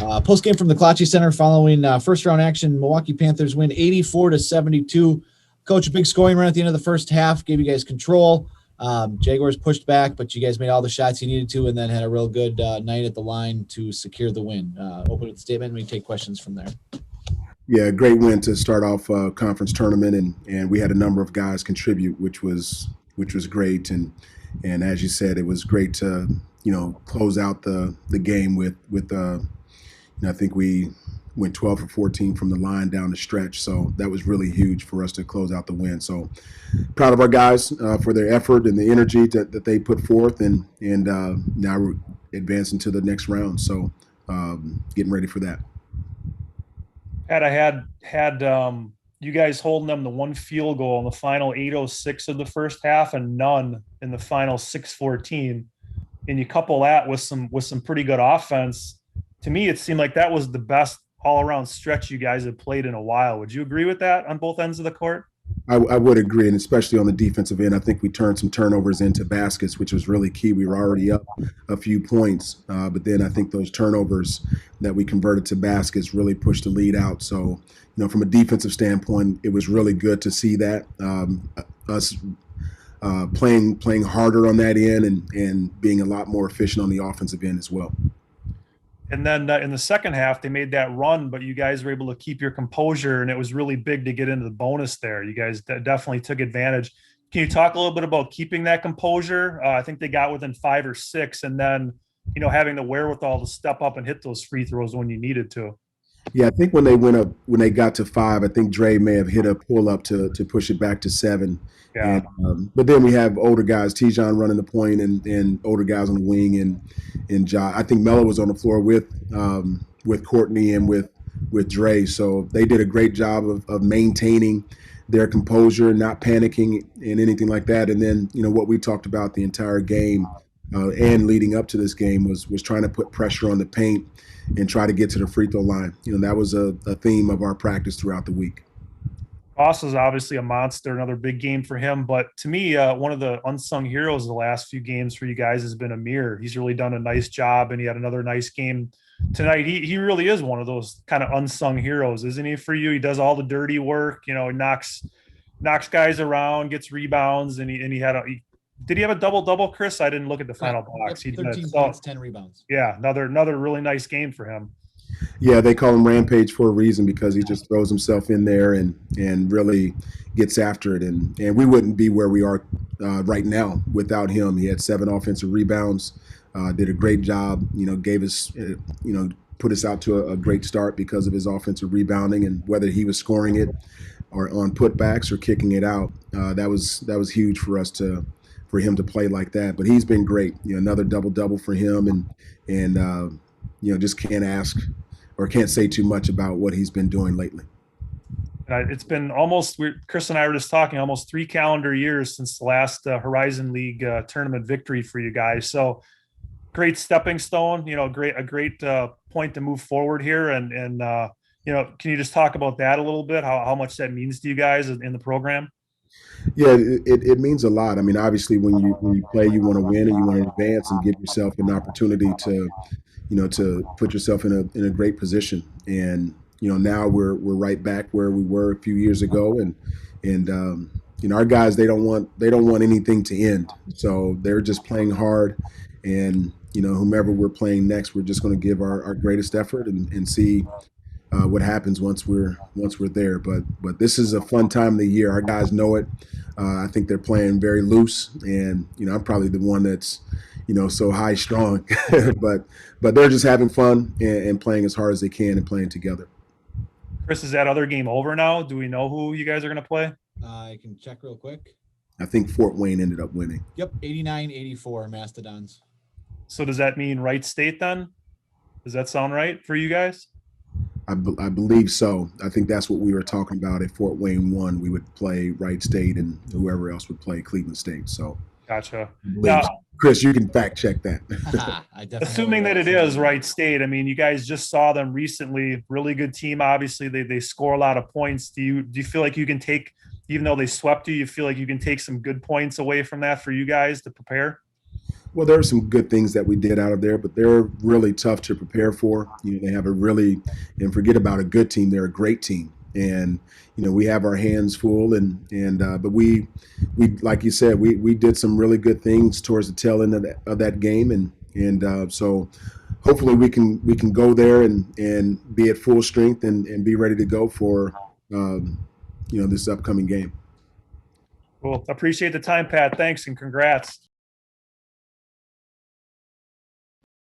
Postgame from the Klotchie Center following first round action. Milwaukee Panthers win 84-72. Coach, a big scoring run at the end of the first half gave you guys control. Jaguars pushed back, but you guys made all the shots you needed to, and then had a real good night at the line to secure the win. Open with the statement, and we take questions from there. Yeah, great win to start off a conference tournament, and we had a number of guys contribute, which was great. And as you said, it was great to close out the game with I think we went 12 for 14 from the line down the stretch. So that was really huge for us to close out the win. So proud of our guys for their effort and the energy that they put forth. And now we're advancing to the next round. So getting ready for that. Pat, I had you guys holding them to one field goal in the final 8:06 of the first half and none in the final 6:14. And you couple that with some pretty good offense. To me, it seemed like that was the best all-around stretch you guys have played in a while. Would you agree with that on both ends of the court? I would agree, and especially on the defensive end. I think we turned some turnovers into baskets, which was really key. We were already up a few points, but then I think those turnovers that we converted to baskets really pushed the lead out. So, from a defensive standpoint, it was really good to see that. Us playing harder on that end and being a lot more efficient on the offensive end as well. And then in the second half, they made that run, but you guys were able to keep your composure, and it was really big to get into the bonus there. You guys definitely took advantage. Can you talk a little bit about keeping that composure? I think they got within 5 or 6, and then, having the wherewithal to step up and hit those free throws when you needed to. Yeah, I think when they got to 5, I think Dre may have hit a pull up to push it back to 7. Yeah. But then we have older guys, Tijon running the point, and older guys on the wing, and Ja. I think Melo was on the floor with Courtney and with Dre. So they did a great job of maintaining their composure, not panicking and anything like that. And then what we talked about the entire game and leading up to this game was trying to put pressure on the paint and try to get to the free throw line. That was a theme of our practice throughout the week. Ross is obviously a monster, another big game for him. But to me, one of the unsung heroes of the last few games for you guys has been Amir. He's really done a nice job, and he had another nice game tonight. He really is one of those kind of unsung heroes, isn't he, for you? He does all the dirty work, he knocks guys around, gets rebounds, and he had did he have a double-double, Chris? I didn't look at the final box. 13 points, 10 rebounds. Yeah, another really nice game for him. Yeah, they call him Rampage for a reason, because he just throws himself in there and really gets after it. And we wouldn't be where we are right now without him. He had 7 offensive rebounds, did a great job, gave us, put us out to a great start because of his offensive rebounding, and whether he was scoring it or on putbacks or kicking it out, that was huge for us for him to play like that. But he's been great. Another double-double for him, and just can't ask or can't say too much about what he's been doing lately. It's been Chris and I were just talking, almost 3 calendar years since the last Horizon League tournament victory for you guys. So great stepping stone, a great point to move forward here. And can you just talk about that a little bit, how much that means to you guys in the program? Yeah, it means a lot. I mean, obviously when you play, you want to win and you want to advance and give yourself an opportunity to put yourself in a great position. And now we're right back where we were a few years ago, and our guys, they don't want anything to end, so they're just playing hard. And whomever we're playing next, we're just going to give our greatest effort and see what happens once we're there. But this is a fun time of the year. Our guys know it. I think they're playing very loose, and I'm probably the one that's so high strung, but they're just having fun and playing as hard as they can and playing together. Chris, is that other game over now? Do we know who you guys are going to play? I can check real quick. I think Fort Wayne ended up winning. Yep, 89-84 Mastodons. So does that mean Wright State then? Does that sound right for you guys? I believe so. I think that's what we were talking about. If Fort Wayne won, we would play Wright State, and whoever else would play Cleveland State. So gotcha. Now, Chris, you can fact check that. Assuming that it is Wright State, I mean, you guys just saw them recently. Really good team, obviously. They score a lot of points. Do you feel like you can take, even though they swept you feel like you can take some good points away from that for you guys to prepare? Well, there are some good things that we did out of there, but they're really tough to prepare for. They have a really, and forget about a good team, they're a great team. And, we have our hands full but we, like you said, we did some really good things towards the tail end of that game. So hopefully we can go there and be at full strength and be ready to go for, this upcoming game. Cool. Appreciate the time, Pat. Thanks and congrats.